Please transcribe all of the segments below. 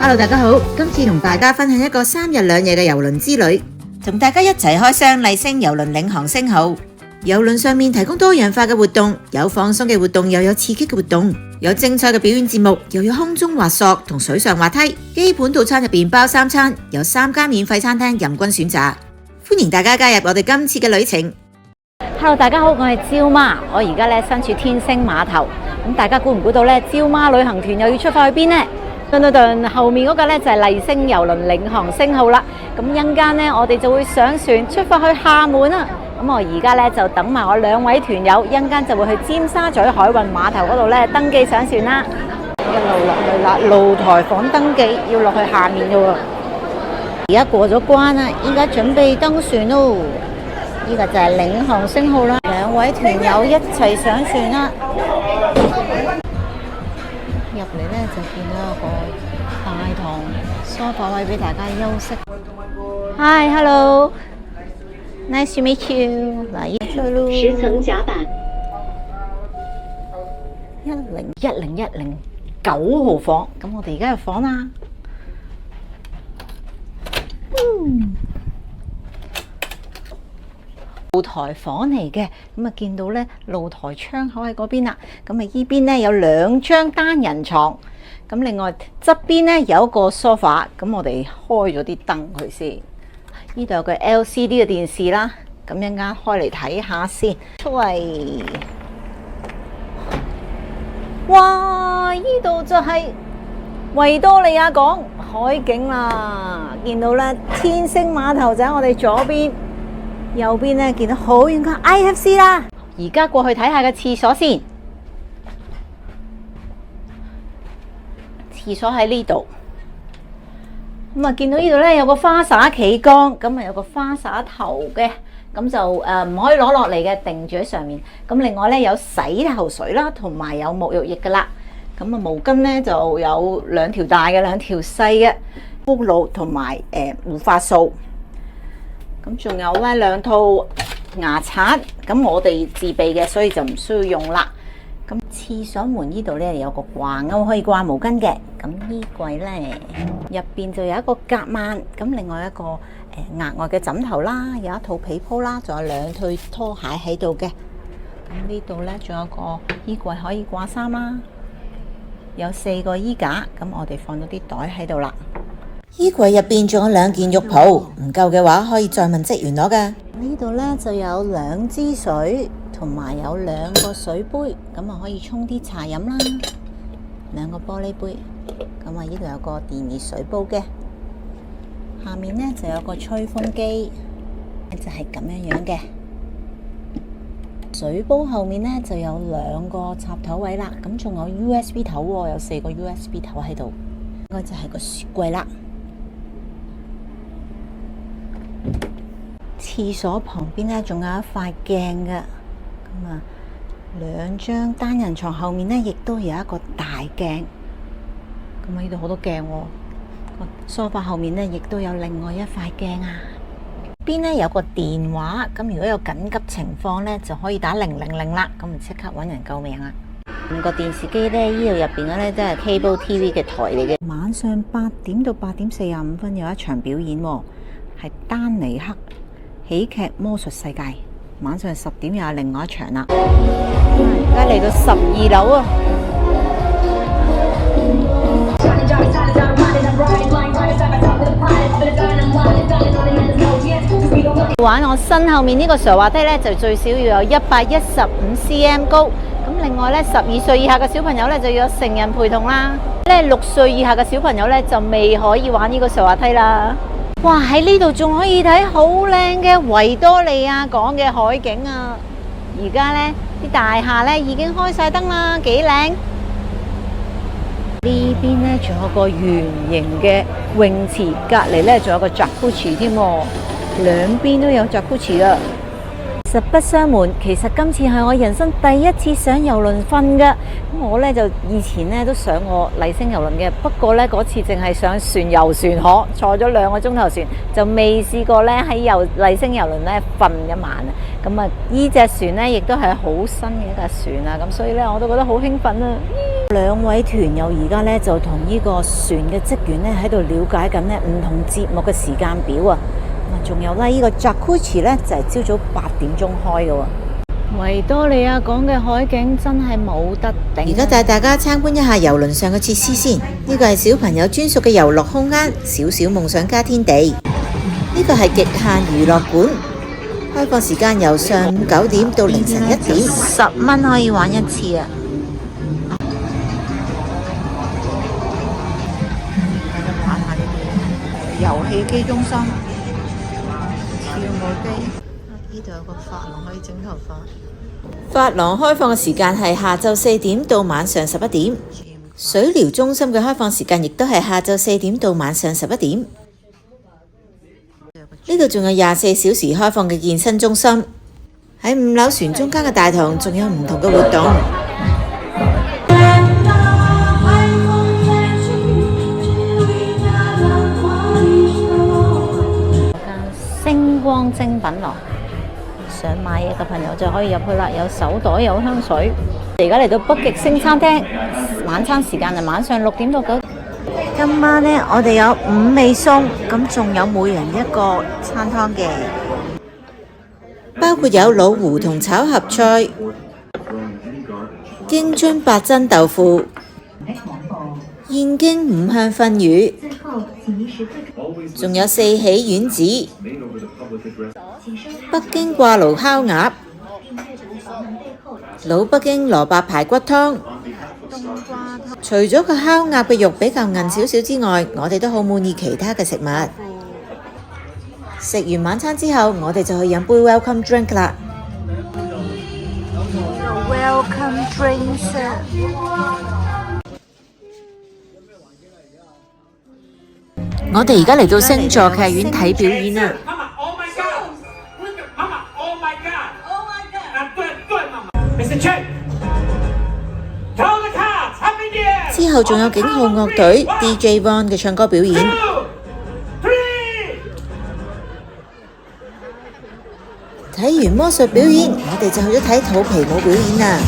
Hello， 大家好，今次同大家分享一個3日2夜嘅郵輪之旅，同大家一齊開箱麗星郵輪領航星號。郵輪上面提供多樣化嘅活動，有放鬆嘅活動，又有刺激嘅活動，有精彩嘅表演節目，又有空中滑索同水上滑梯。基本套餐入邊包3餐，有3間免費餐廳任君選擇。歡迎大家加入我哋今次嘅旅程。Hello， 大家好，我係蕉媽，我而家身處天星碼頭。咁大家估唔估到蕉媽旅行團又要出發去邊呢？後面嗰個就係麗星郵輪領航星號啦。咁一陣間我哋就會上船出發去廈門啦。咁我而家就等埋我2位團友，一陣間就會去尖沙咀海運碼頭嗰度登記上船啦。一路落去啦，露台房登記要落去下面嘅喎。而家過咗關啦，依家準備登船咯。呢個就係領航星號啦，2位團友一齊上船啦。入嚟就見到一個大堂梳化位俾大家休息。Hi， hello，nice to meet you。嚟10層甲板10109號房，咁我哋而家入房啦。露台房嚟嘅，咁見到露台窗口喺嗰邊啦。咁依邊有2張單人床，咁另外側邊有一個梳化。咁我哋開咗啲燈佢先。呢度有個 LCD 嘅電視啦，咁一陣間開嚟睇下先。出嚟，哇！呢度就係維多利亞港海景啦。見到天星碼頭就喺我哋左邊。右邊見到好遠嘅 IFC 啦，而家過去睇下個廁所先。廁所喺呢度，咁見到呢度有個花灑企缸，咁有個花灑頭嘅，咁就唔可以攞落嚟嘅，定住喺上面。咁另外有洗頭水啦，同埋有沐浴液噶啦。咁毛巾就有2條大嘅，2條細嘅，敷露同埋護髮素。咁仲有2套牙刷，咁我哋自備嘅，所以就唔需要用啦。咁廁所門呢度有個掛鈎可以掛毛巾嘅。咁衣櫃入邊就有一個夾萬，咁另外一個額外嘅枕頭啦，有一套被鋪啦，仲有2對拖鞋喺度嘅。咁呢度仲有個衣櫃可以掛衫啦，有4個衣架，咁我哋放咗啲袋喺度啦。衣櫃入邊仲有2件浴袍，唔夠嘅話可以再問職員攞噶。呢度就有2支水，同埋有2個水杯，咁可以沖啲茶飲啦。2個玻璃杯，咁呢度有個電熱水煲嘅。下面就有個吹風機，就係咁樣嘅。水煲後面就有2個插頭位啦，咁仲有 USB 頭喎，有4個 USB 頭喺度。應該就係個雪櫃啦。廁所旁邊仲有一塊鏡嘅，咁2張單人床後面亦都有一個大鏡，咁呢度好多鏡喎。個梳化後面亦都有另外一塊鏡啊。邊有個電話，咁如果有緊急情況就可以打000啦，咁就即刻揾人救命啊。個電視機呢度入邊嘅都係 Cable TV 嘅台嚟嘅。晚上8點到8點45分有一場表演喎，係丹尼克喜劇魔術世界。晚上10點又有另外一場啦。而家嚟到12樓啊！玩我身後面呢個瀡滑梯就最少要有115cm 高。咁另外12歲以下嘅小朋友就要有成人陪同啦。6歲以下嘅小朋友就未可以玩呢個瀡滑梯啦。哇！喺呢度仲可以睇好靚嘅維多利亞港嘅海景啊！而家啲大廈已經開晒燈啦，幾靚。呢邊仲有個圓形嘅泳池，隔籬仲有個jacuzzi添喎，兩邊都有jacuzzi啊！實不相瞞，其實今次係我人生第一次上郵輪瞓㗎。我咧就以前咧都上過麗星郵輪嘅，不過咧嗰次淨係上船遊船河，坐咗2個鐘頭船，就未試過咧喺麗星郵輪咧瞓一晚啊！咁啊，呢隻船咧亦都係好新嘅一架船啊，咁所以咧我都覺得好興奮啊！2位團友而家咧就同呢個船嘅職員咧喺度了解緊咧唔同節目嘅時間表啊！仲有咧呢個 Jacuzzi 咧就係朝早8點鐘開嘅喎。維多利亞港嘅海景真係冇得頂。而家帶大家參觀一下郵輪上嘅設施先。呢個係小朋友專屬嘅遊樂空間，小小夢想家天地。呢個係極限娛樂館，開放時間由上午9點到凌晨1點，10蚊可以玩一次啊！玩下呢啲遊戲機中心、跳舞機。呢度有個髮廊可以整頭髮。髮廊開放嘅時間係下晝4點到晚上11點。水療中心嘅開放時間亦都係下晝4點到晚上11點。呢度仲有24小時開放嘅健身中心。喺5樓船中間嘅大堂仲有唔同嘅活動。星光精品廊。想買嘢嘅朋友就可以入去啦，有手袋有香水。而家嚟到北極星餐廳，晚餐時間係晚上6點到9點。今晚呢，我哋有5味餸，咁仲有每人一個餐湯嘅，包括有老胡同炒合菜、京津八珍豆腐、燕京五香燻魚，仲有4喜丸子、北京掛爐烤鴨、老北京蘿蔔排骨湯。除咗個烤鴨嘅肉比較韌少少之外，我哋都好滿意其他嘅食物。食完晚餐之後，我哋就去飲杯 welcome drink 啦。Welcome drinks。我哋而家嚟到星座劇院睇表演啦。之後仲有警號樂隊 DJ Von 嘅唱歌表演。睇完魔術表演，我哋就去咗睇肚皮舞表演啦。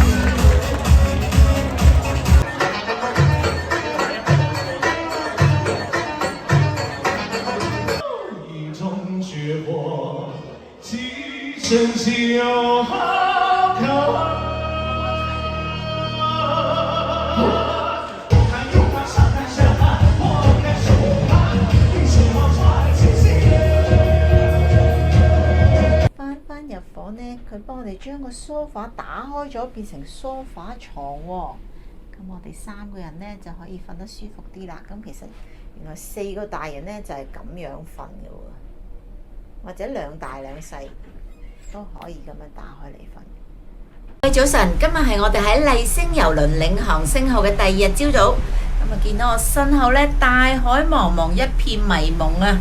入房呢，佢幫我哋將個梳化打開咗，變成梳化床喎。咁我哋3個人呢就可以瞓得舒服啲啦。咁其實原來4個大人呢就係咁樣瞓嘅喎，或者2大2細都可以咁樣打開嚟瞓。喂，早晨，今日係我哋喺麗星郵輪領航星號嘅第2日朝早。咁啊，見到我身後呢，大海茫茫一片迷蒙啊，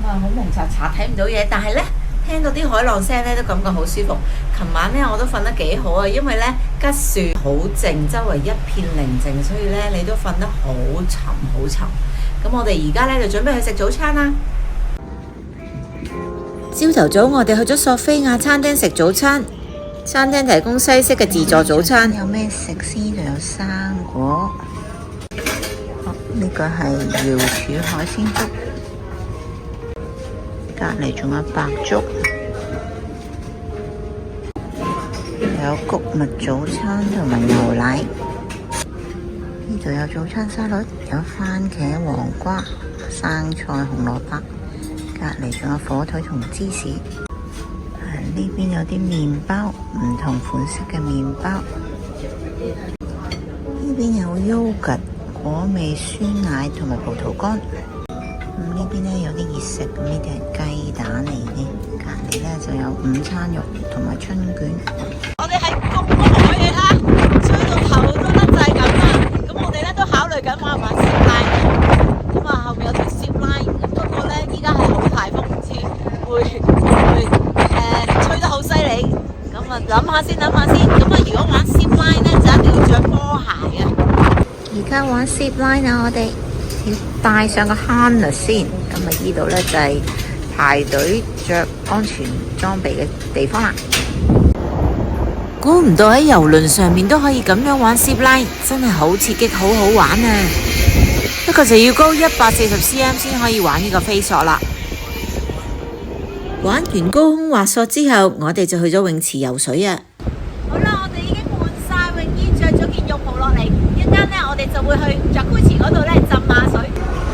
咁啊好蒙查查睇唔到嘢，但係呢，聽到啲海浪聲咧，都感覺好舒服。琴晚咧我都瞓得幾好啊，因為咧吉樹好靜，周圍一片寧靜，所以咧你都瞓得好沉好沉。咁我哋而家咧就準備去食早餐啦。朝頭早我哋去咗索菲亞餐廳食早餐，餐廳提供西式嘅自助早餐。有咩食先？就有生果。呢個係瑤柱海鮮粥。隔離仲有白粥，有穀物早餐同埋牛奶。呢度有早餐沙律，有番茄、黃瓜、生菜、紅蘿蔔。隔離仲有火腿同芝士。呢邊有啲麵包，唔同款式嘅麵包。呢邊有優格、果味酸奶同埋葡萄乾。呢邊咧有啲熱食，呢啲係雞蛋嚟嘅。隔離咧就有午餐肉同埋春卷。我哋喺咁多海嘅啦，吹到頭都甩晒咁啦。咁我哋咧都考慮緊玩唔玩 zip line。咁啊後面有條 zip line，不過咧依家係好大風，唔知會吹得好犀利。咁啊諗下先。咁啊如果玩 zip line咧就一定要着波鞋。家玩 zip line 啊，我哋要帶上個 harness先。咁啊，呢度呢就係排隊着安全裝備嘅地方啦。估唔到喺郵輪上面都可以咁樣玩 zip line，真係好刺激，好好玩啊！不過就要高140cm 先可以玩呢個飛索啦。玩完高空滑索之後，我哋就去咗泳池游水啊！好啦，我哋已經換晒泳衣，着咗件浴袍落嚟，一陣間呢，我哋就會去 Jacuzzi 嗰度呢浸下水。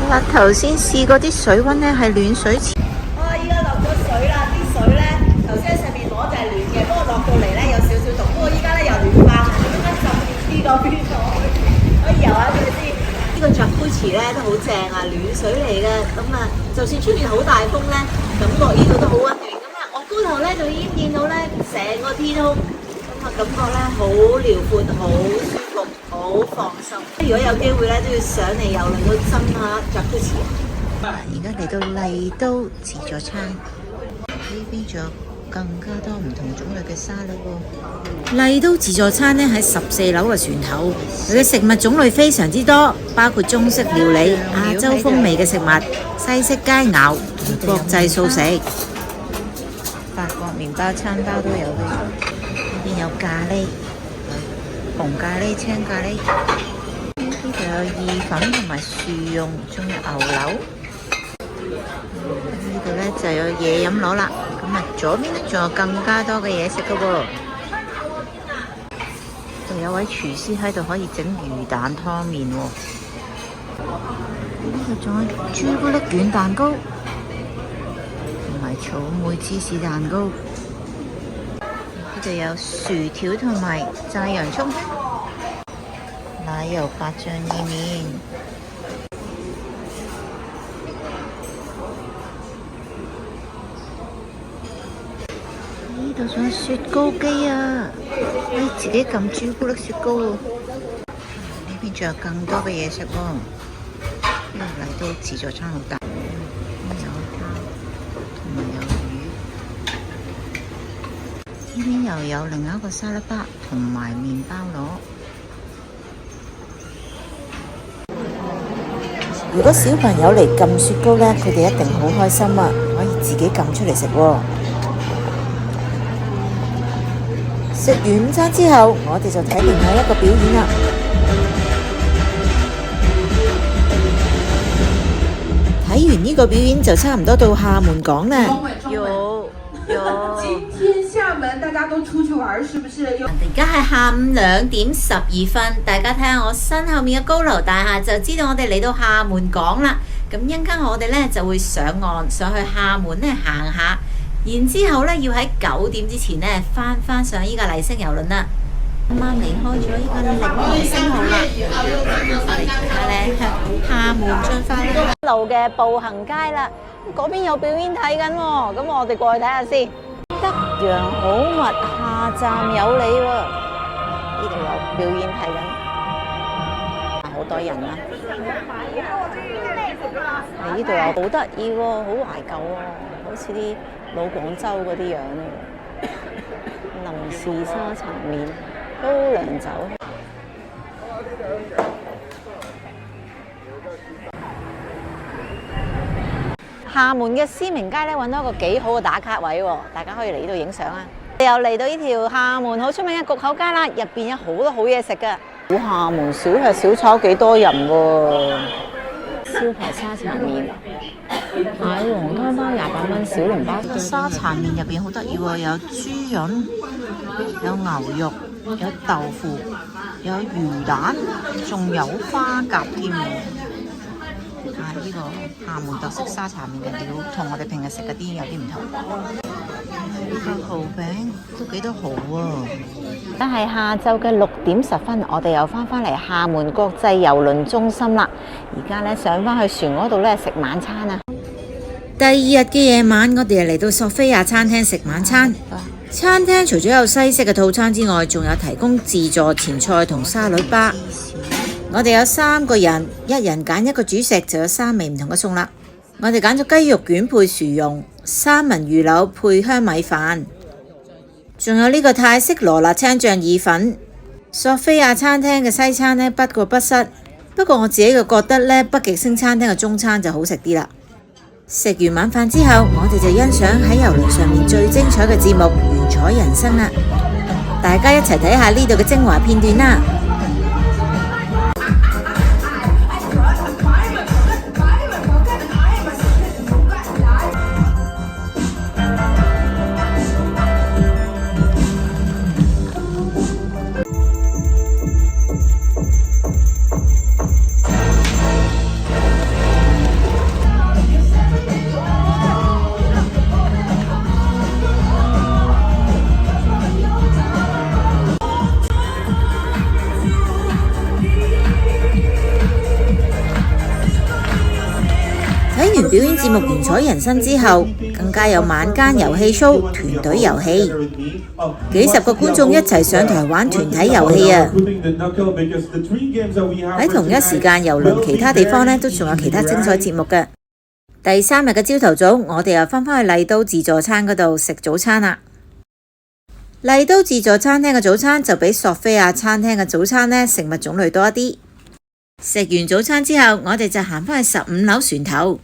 嗱，頭先試過啲水溫呢係暖水池。依家落咗水啦，啲水呢頭先喺上面攞就係暖嘅，不過落到嚟呢有少少凍，不過依家呢又暖翻，依家浸啲嗰邊咗，可以游下佢先。呢個 Jacuzzi 呢都好正啊，暖水嚟嘅，咁啊，就算出面好大風呢，感覺呢度都好溫暖。咁啊，我高頭呢就已經見到呢成個天空，咁啊感覺呢好遼闊，好舒服，好放心。如果有機會呢，都要上嚟郵輪度浸下 Jacuzzi。而家嚟到麗都自助餐，呢邊仲有更加多唔同種類嘅沙律喎。麗都自助餐呢喺14樓嘅船頭，佢嘅食物種類非常之多，包括中式料理、亞洲風味嘅食物、西式佳肴、國際素食、法國麵包、餐包都有嘅。呢邊有咖喱，紅咖喱、青咖喱，呢度有意粉同埋薯蓉，仲有牛柳。呢度呢就有嘢飲攞啦，咁啊左邊呢仲有更加多嘅嘢食噶喎。度有位廚師喺度可以整魚蛋湯麵喎。呢度仲有朱古力卷蛋糕，同埋草莓芝士蛋糕。呢度有薯條同埋炸洋葱，奶油白醬意麵。呢度仲有雪糕機啊！可以自己撳朱古力雪糕喎。呢邊仲有更多嘅嘢食喎。呢度嚟到自助餐好大，有蝦同埋有魚。呢邊又有另一個沙律吧同埋麵包螺。如果小朋友嚟撳雪糕呢，佢哋一定好開心啊！可以自己撳出嚟食喎。食完午餐之後，我哋就睇另外一個表演啦。睇完呢個表演就差唔多到廈門港啦。有。今天廈門大家都出去玩，是不是？而家係下午2點12分，大家睇下我身後面嘅高樓大廈，就知道我哋嚟到廈門港啦。咁一陣間我哋呢就會上岸，上去廈門呢行下。然之後呢，要喺9點之前呢翻上依架麗星郵輪啦。啱啱離開咗依架領航星號啦，我哋而家呢向廈門進發啦。路嘅步行街啦，嗰邊有表演睇緊喎，咁我哋過去睇下先。德陽好物下站有你喎，呢度有表演睇緊，好多人啊！你呢度又好得意喎，好懷舊喎，好似啲老廣州嗰啲樣咧。林氏沙茶麵、高粱酒。廈門嘅思明街咧揾到一個幾好嘅打卡位喎，大家可以嚟呢度影相啊！又嚟到呢條廈門好出名嘅焗口街啦，入邊有好多好嘢食㗎。廈門小吃小炒幾多人喎？燒排沙茶麵、蟹黃湯包28蚊，小籠包。沙茶麵入邊好得意喎，有豬潤、有牛肉、有豆腐、有魚蛋，仲有花甲添。呢個廈門特色沙茶麵嘅料，同我哋平日食嗰啲有啲唔同。呢個蠔餅都幾多蠔喎。但係下晝嘅6點10分，我哋又翻嚟廈門國際郵輪中心啦。而家咧上翻去船嗰度咧食晚餐啊！第二日嘅夜晚，我哋嚟到索菲亞餐廳食晚餐。餐廳除咗有西式嘅套餐之外，仲有提供自助前菜同沙律吧。我哋有3個人，一人揀一個主食，就有3味唔同嘅餸啦。我哋揀咗雞肉卷配薯蓉、三文魚柳配香米飯，仲有呢個泰式羅勒青醬意粉。索菲亞餐廳嘅西餐呢，不過不失，不過我自己就覺得呢，北極星餐廳嘅中餐就好食啲啦。食完晚飯之後，我哋就欣賞喺郵輪上面最精彩嘅節目《原彩人生》啦。大家一齊睇下呢度嘅精華片段啦。睇完表演節目《原彩人生》之後，更加有晚間遊戲 show 團隊遊戲，幾十個觀眾一齊上台玩團體遊戲啊！喺同一時間，郵輪其他地方呢都仲有其他精彩節目嘅。第3日嘅朝頭早，我哋又返返去麗都自助餐嗰度食早餐啦。麗都自助餐廳嘅早餐就比索菲亞餐廳嘅早餐呢食物種類多一啲。食完早餐之後，我哋就行返去15樓船頭。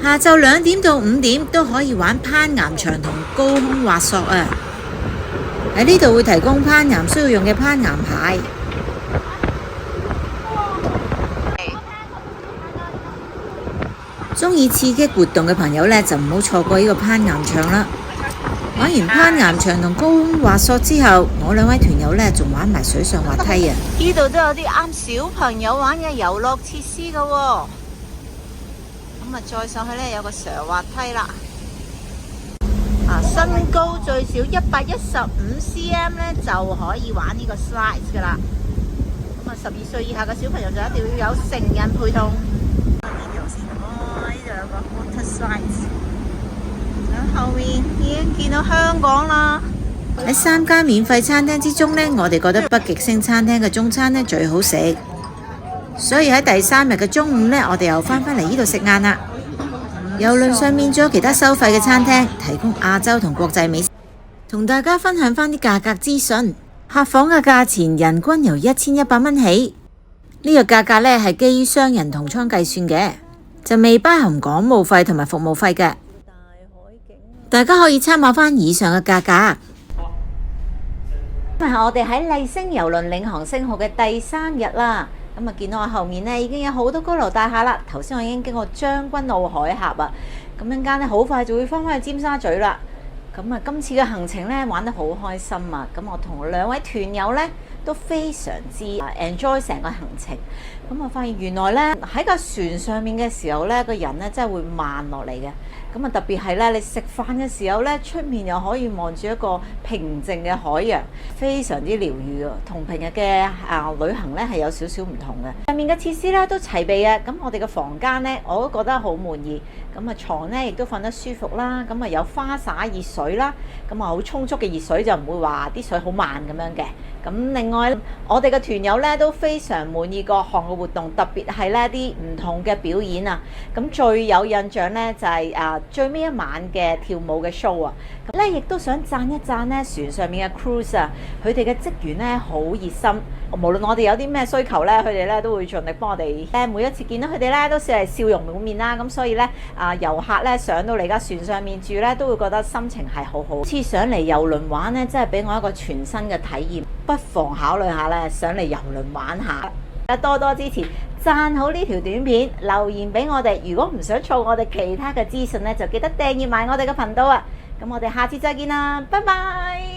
下晝2點到5點都可以玩攀岩場同高空滑索啊！喺呢度會提供攀岩需要用嘅攀岩鞋。鍾意刺激活動嘅朋友呢，就唔好錯過呢個攀岩場啦。玩完攀岩場同高空滑索之後，我2位團友呢仲玩埋水上滑梯啊！呢度都有啲啱小朋友玩嘅遊樂設施噶喎。咁啊，再上去呢，有個斜滑梯啦。身高最少115cm 呢，就可以玩呢個 slide 噶啦。咁啊，12歲以下嘅小朋友就一定要有成人陪同。呢度有個 water slide。喺後面已經見到香港啦。喺3間免費餐廳之中呢，我哋覺得北極星餐廳嘅中餐呢最好食，所以喺第3日嘅中午呢，我哋又返返嚟呢度食晏啦。郵輪上面仲有其他收費嘅餐廳，提供亞洲同國際美食。同大家分享返啲價格資訊。客房嘅價錢人均由1100蚊起，呢個價格呢係基於雙人同艙計算嘅，就未包含港務費同埋服務費嘅。大家可以參考返以上嘅價格。今日我哋喺麗星郵輪領航星號嘅第3日啦。咁啊，見到我後面呢已經有好多高樓大廈啦。頭先我已經經過將軍澳海峽啊，咁陣間呢好快就會返返去尖沙咀啦。咁啊，今次嘅行程呢玩得好開心啊！咁我同2位團友呢都非常之 enjoy 成個行程。咁我發現原來呢喺個船上面嘅時候呢，個人呢真係會慢落嚟嘅。咁啊，特別係咧，你食飯嘅時候咧，出面又可以望住一個平靜嘅海洋，非常之療愈啊！同平日嘅旅行咧係有少少唔同嘅。上面嘅設施咧都齊備啊！咁我哋嘅房間咧，我都覺得好滿意。咁啊，床咧亦都瞓得舒服啦。咁啊，有花灑熱水啦。咁啊，好充足嘅熱水就唔會話啲水好慢咁樣嘅。咁另外，我哋嘅團友咧都非常滿意各項嘅活動，特別係呢啲唔同嘅表演啊！咁最有印象咧就係最尾一晚嘅跳舞嘅 show 啊！咁咧亦都想讚一讚咧船上面嘅 cruise 啊，佢哋嘅職員咧好熱心，無論我哋有啲咩需求咧，佢哋咧都會盡力幫我哋。每一次見到佢哋咧都係笑容滿面啦，咁所以咧遊客咧上到嚟架船上面住咧都會覺得心情係好好。次上嚟郵輪玩咧，真係俾我一個全新嘅體驗，不妨考慮下咧上嚟郵輪玩下。多多支持，讚好呢條短片，留言俾我哋。如果唔想錯我哋其他嘅資訊咧，就記得訂閱埋我哋嘅頻道啊！咁我哋下次再見啦，拜拜。